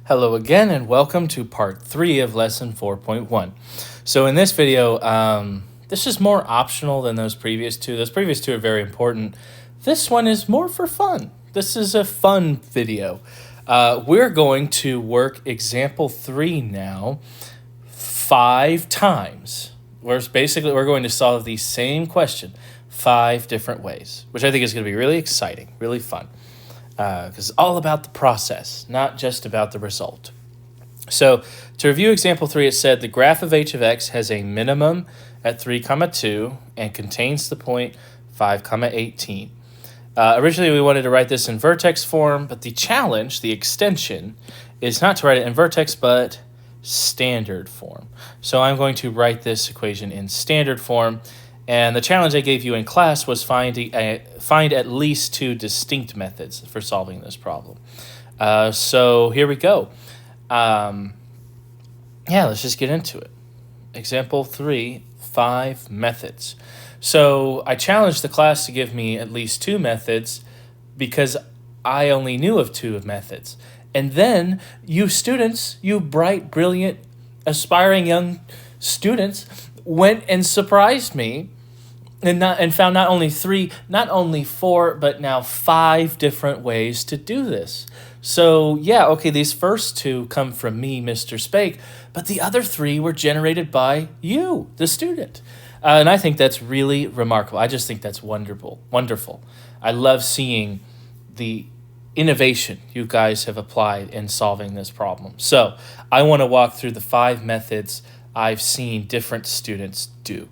Hello again, and welcome to part 3 of lesson 4.1. So in this video, this is more optional than those previous two. Those previous two are very important. This one is more for fun. This is a fun video. We're going to work example 3 now 5 times. We're going to solve the same question 5 different ways, which I think is going to be really exciting, really fun. Because it's all about the process, not just about the result. So to review example 3, it said the graph of h of x has a minimum at 3, 2 and contains the point 5, 18. Originally, we wanted to write this in vertex form, but the challenge, the extension, is not to write it in vertex, but standard form. So I'm going to write this equation in standard form. And the challenge I gave you in class was find at least 2 distinct methods for solving this problem. So here we go. Let's just get into it. Example 3, 5 methods. So I challenged the class to give me at least 2 methods because I only knew of 2 methods. And then you students, you bright, brilliant, aspiring young students, went and surprised me and found not only 3, not only 4, but now 5 different ways to do this. So yeah, okay, these first 2 come from me, Mr. Spake, but the other 3 were generated by you, the student. And I think that's really remarkable. I just think that's wonderful. I love seeing the innovation you guys have applied in solving this problem. So I want to walk through the 5 methods I've seen different students do.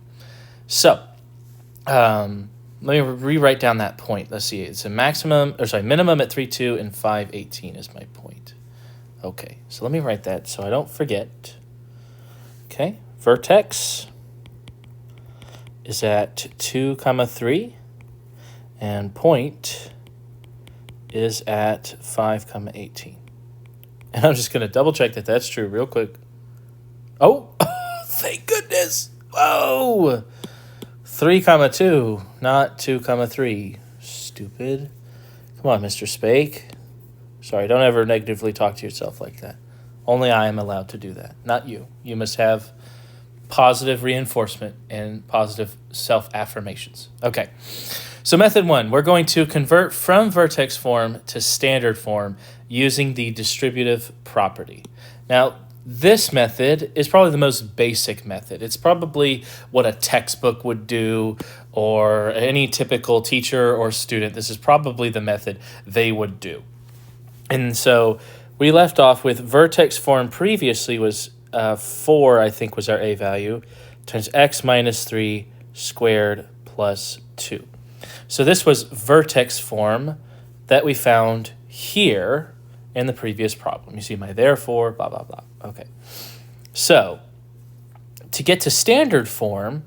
So let me rewrite down that point. Let's see. It's a minimum at 3, 2 and 5, 18 is my point. Okay, so let me write that so I don't forget. Okay, vertex is at 2, 3, and point is at 5, 18. And I'm just going to double check that that's true real quick. Oh, thank goodness. Whoa. 3, 2, not 2, 3. Stupid. Come on, Mr. Spake. Sorry, don't ever negatively talk to yourself like that. Only I am allowed to do that, not you. You must have positive reinforcement and positive self-affirmations. Okay, so method 1, we're going to convert from vertex form to standard form using the distributive property. Now, this method is probably the most basic method. It's probably what a textbook would do or any typical teacher or student. This is probably the method they would do. And so we left off with vertex form previously was 4, I think was our a value, times x minus 3 squared plus 2. So this was vertex form that we found here in the previous problem. You see my therefore, blah, blah, blah. Okay. So to get to standard form,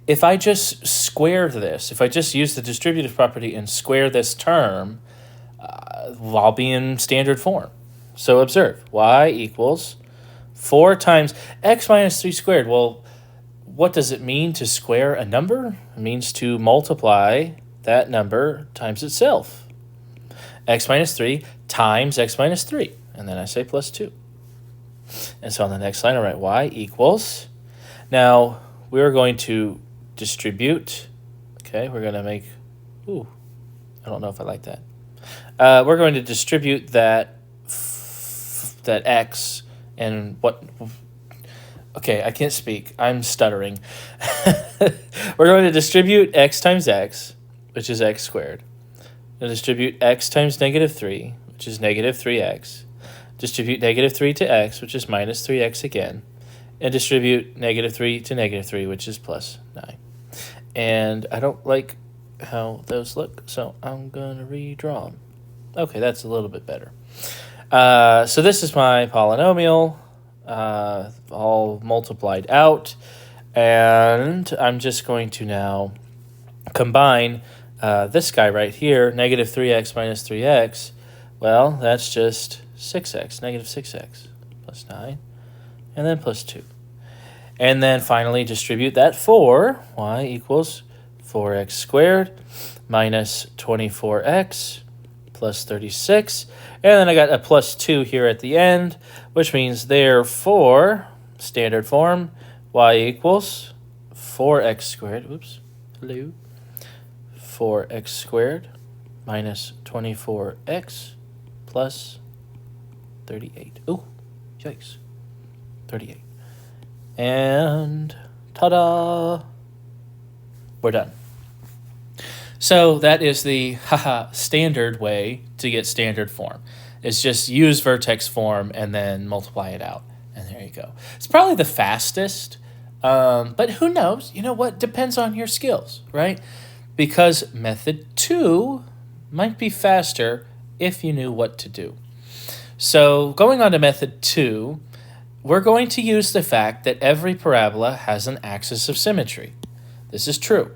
if I just square this, if I just use the distributive property and square this term, I'll be in standard form. So observe, y equals 4 times x minus 3 squared. Well, what does it mean to square a number? It means to multiply that number times itself. X minus 3 times x minus 3. And then I say plus 2. And so on the next line, I write y equals. Now, we're going to distribute. Okay, we're going to make, I don't know if I like that. We're going to distribute that x and what. Okay, I can't speak. I'm stuttering. We're going to distribute x times x, which is x squared. We'll distribute x times negative 3, which is negative 3x. Distribute negative 3 to x, which is minus 3x again. And distribute negative 3 to negative 3, which is plus 9. And I don't like how those look, so I'm going to redraw them. Okay, that's a little bit better. So this is my polynomial, all multiplied out. And I'm just going to now combine this guy right here, negative 3x minus 3x, well, that's just 6x, negative 6x, plus 9, and then plus 2. And then finally distribute that 4, y equals 4x squared minus 24x plus 36. And then I got a plus 2 here at the end, which means therefore, standard form, y equals 4x squared. Oops. Hello. 4x squared minus 24x plus 38. Ooh, yikes. 38. And ta-da! We're done. So that is the standard way to get standard form. It's just use vertex form and then multiply it out. And there you go. It's probably the fastest, but who knows? You know what? Depends on your skills, right? Because method 2 might be faster if you knew what to do. So going on to method 2, we're going to use the fact that every parabola has an axis of symmetry. This is true.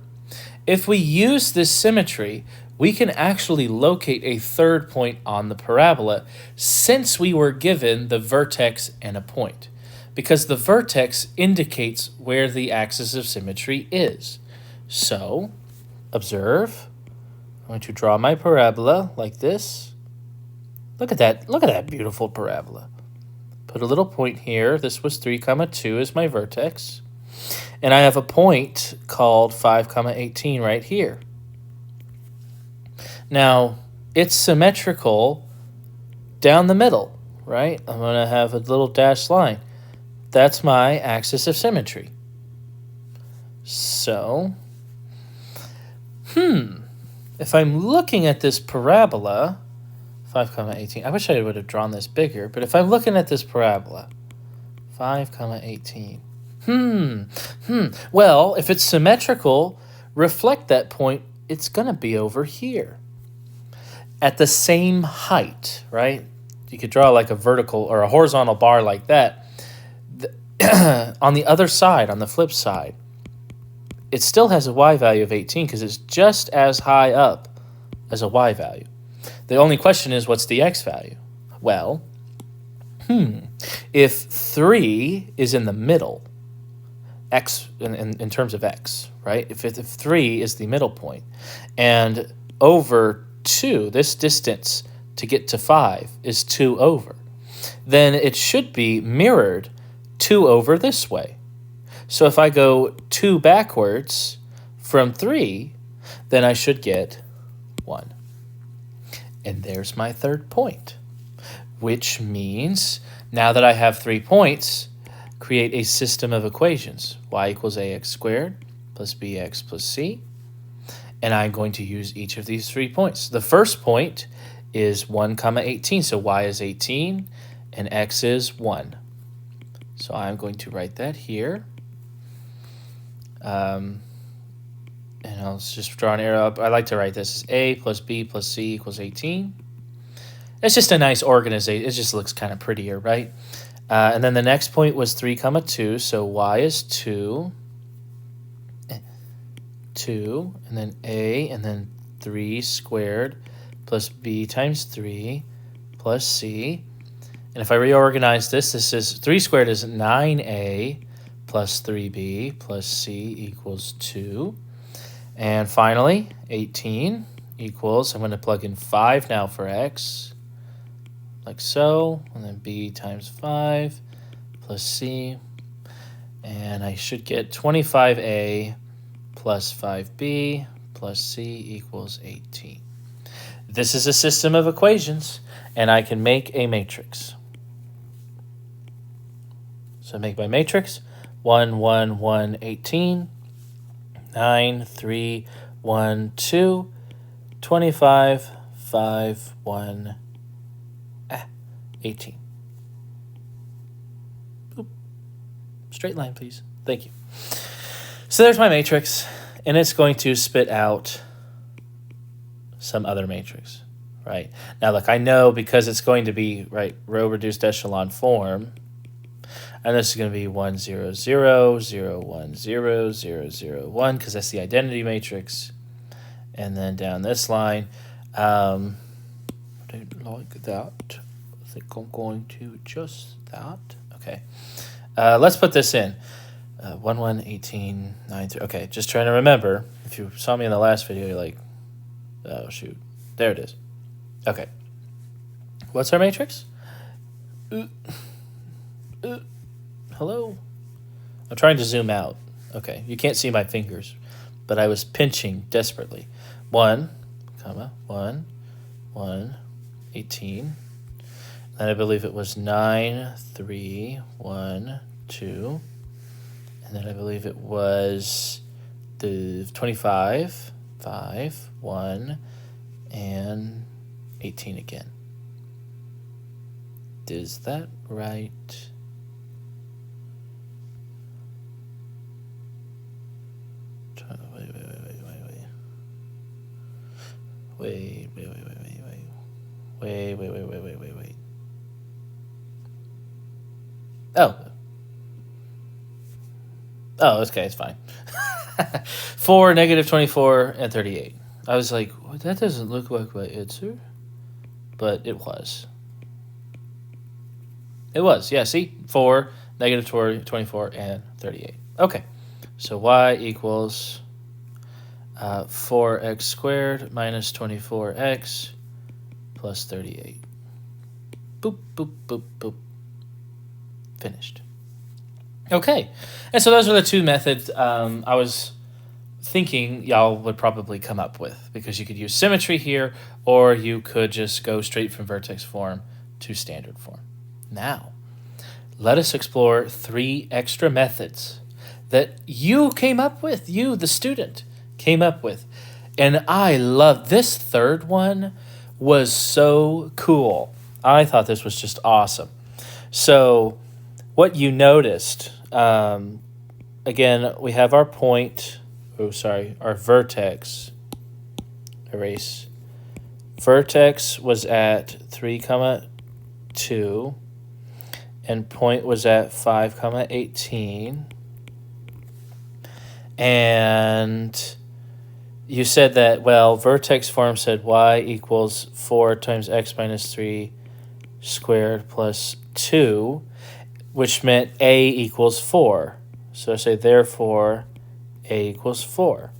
If we use this symmetry, we can actually locate a third point on the parabola since we were given the vertex and a point, because the vertex indicates where the axis of symmetry is. So, observe. I'm going to draw my parabola like this. Look at that. Look at that beautiful parabola. Put a little point here. This was 3, 2 is my vertex. And I have a point called 5, 18 right here. Now, it's symmetrical down the middle, right? I'm going to have a little dashed line. That's my axis of symmetry. So, if I'm looking at this parabola, 5, 18, I wish I would have drawn this bigger, but if I'm looking at this parabola, 5, 18, well, if it's symmetrical, reflect that point, it's going to be over here. At the same height, right? You could draw like a vertical or a horizontal bar like that. On the other side, on the flip side, it still has a y value of 18 because it's just as high up as a y value. The only question is, what's the x value? Well, if 3 is in the middle, x in terms of x, right? If 3 is the middle point, and over 2, this distance to get to 5 is 2 over, then it should be mirrored 2 over this way. So if I go 2 backwards from 3, then I should get 1. And there's my third point, which means now that I have 3 points, create a system of equations. Y equals ax squared plus bx plus c. And I'm going to use each of these 3 points. The first point is 1, 18. So y is 18 and x is 1. So I'm going to write that here. And I'll just draw an arrow up. I like to write this as a plus b plus c equals 18. It's just a nice organization. It just looks kind of prettier, right? And then the next point was 3, 2. So y is 2. 2, and then a, and then 3 squared plus b times 3 plus c. And if I reorganize this is 3 squared is 9a plus 3b plus c equals 2. And finally, 18 equals, I'm going to plug in 5 now for x, like so, and then b times 5 plus c. And I should get 25a plus 5b plus c equals 18. This is a system of equations, and I can make a matrix. So I make my matrix 1, 1, 1, 18, 9, 3, 1, 2, 25, 5, 1, 18. Oop. Straight line, please. Thank you. So there's my matrix, and it's going to spit out some other matrix, right? Now, look, I know because it's going to be, right, row reduced echelon form, and this is going to be 1, 0, 0, 0, 1, 0, 0, 0, 1, because that's the identity matrix. And then down this line, I don't like that. I think I'm going to adjust that. Okay. Let's put this in. 1, 1, 18, 9, 3. Okay, just trying to remember. If you saw me in the last video, you're like, oh, shoot. There it is. Okay. What's our matrix? Hello? I'm trying to zoom out. Okay, you can't see my fingers, but I was pinching desperately. 1, comma, 1, 1, 18. Then I believe it was 9, 3, 1, 2. And then I believe it was the 25, 5, 1, and 18 again. Is that right? Wait. Oh. Oh, okay, it's fine. 4, negative 24, and 38. I was like, well, that doesn't look like my answer. But it was. It was, yeah, see? 4, negative 24, and 38. Okay, so y equals 4x squared minus 24x plus 38. Boop, boop, boop, boop. Finished. Okay, and so those are the two methods I was thinking y'all would probably come up with, because you could use symmetry here, or you could just go straight from vertex form to standard form. Now, let us explore 3 extra methods that you came up with, you, the student, came up with. And I love this third one, was so cool. I thought this was just awesome. So what you noticed, again, we have our point, our vertex, erase. Vertex was at 3, 2, and point was at 5, 18. And you said that, well, vertex form said y equals 4 times x minus 3 squared plus 2, which meant a equals 4. So I say, therefore, a equals 4.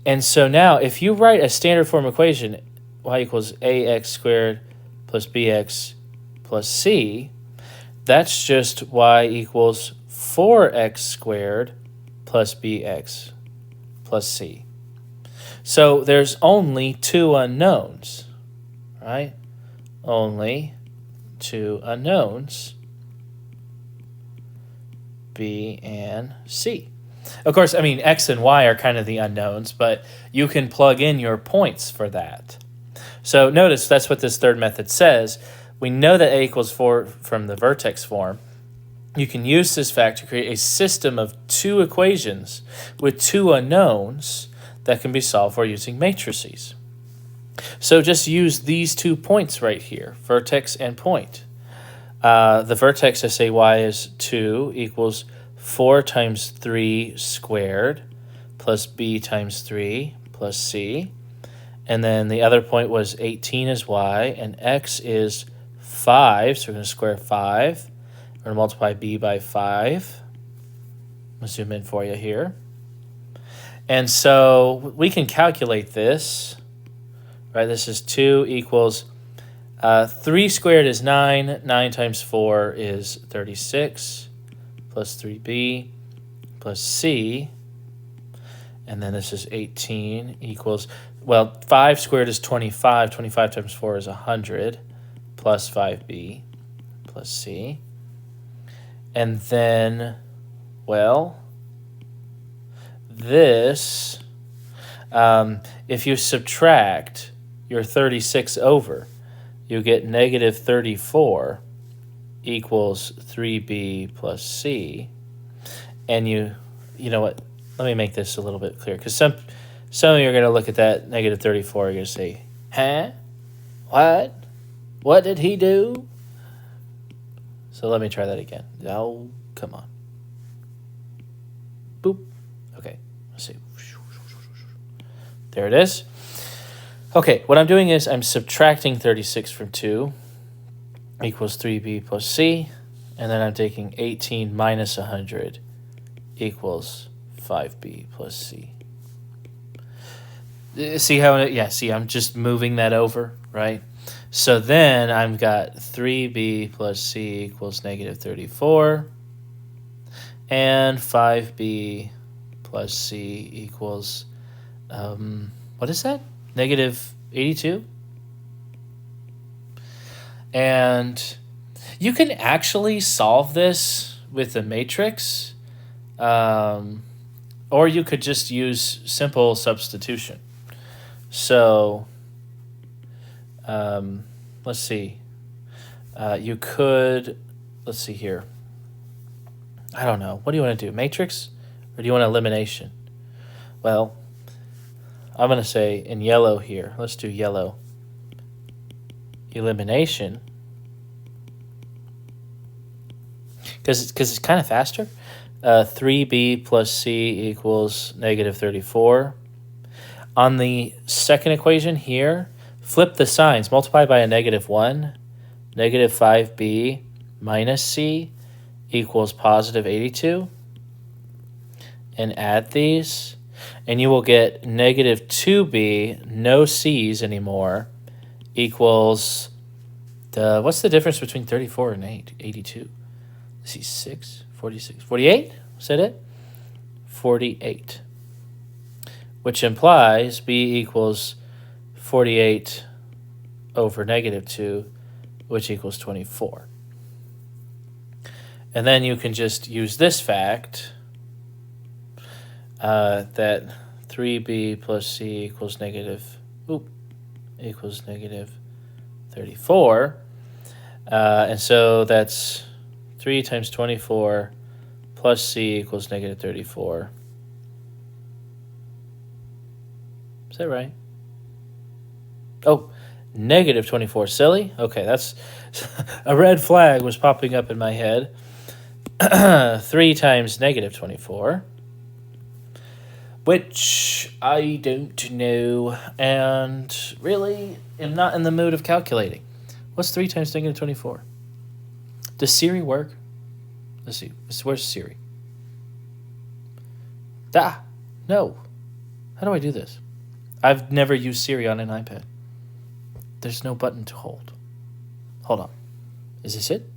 And so now, if you write a standard form equation, y equals ax squared plus bx plus c, that's just y equals 4x squared plus bx plus c. So there's only 2 unknowns, right? Only 2 unknowns, b and c. Of course, I mean, x and y are kind of the unknowns, but you can plug in your points for that. So notice that's what this third method says. We know that a equals 4 from the vertex form. You can use this fact to create a system of 2 equations with 2 unknowns that can be solved for using matrices. So just use these 2 points right here, vertex and point. The vertex, I say y is 2 equals 4 times 3 squared plus b times 3 plus c. And then the other point was 18 is y, and x is 5, so we're going to square 5. We're going to multiply b by 5. I'll zoom in for you here. And so we can calculate this, right? This is 2 equals 3 squared is 9. 9 times 4 is 36, plus 3b plus c. And then this is 18 equals, well, 5 squared is 25. 25 times 4 is 100, plus 5b plus c. And then, well, this, if you subtract your 36 over, you get negative 34 equals 3b plus c. And you know what? Let me make this a little bit clearer, because some of you are going to look at that negative 34 and you're going to say, huh? What? What did he do? So let me try that again. Oh, come on. Boop. Okay, let's see. There it is. Okay, what I'm doing is I'm subtracting 36 from 2 equals 3b plus c, and then I'm taking 18 minus 100 equals 5b plus c. See how it, yeah, see, I'm just moving that over, right? So then I've got 3b plus c equals negative 34, and 5b plus c equals, what is that? Negative 82? And you can actually solve this with a matrix, or you could just use simple substitution. So, let's see. You could, let's see here. I don't know. What do you want to do? Matrix? Or do you want elimination? Well, I'm going to say in yellow here. Let's do yellow. Elimination. Because it's kind of faster. 3b plus c equals negative 34. On the second equation here, flip the signs. Multiply by a negative 1. Negative 5b minus c equals positive 82. And add these. And you will get negative 2b, no c's anymore, equals what's the difference between 34 and 82? Let's see, 6, 46, 48? Is that it? 48. Which implies b equals 48 over negative 2, which equals 24. And then you can just use this fact that 3b plus c equals negative 34. And so that's 3 times 24 plus c equals negative 34. Is that right? Oh, negative 24. Silly? Okay, that's a red flag was popping up in my head. 3 times negative 24, which I don't know, and really am not in the mood of calculating. What's 3 times negative 24? Does Siri work? Let's see. Where's Siri? No. How do I do this? I've never used Siri on an iPad. There's no button to hold. Hold on. Is this it?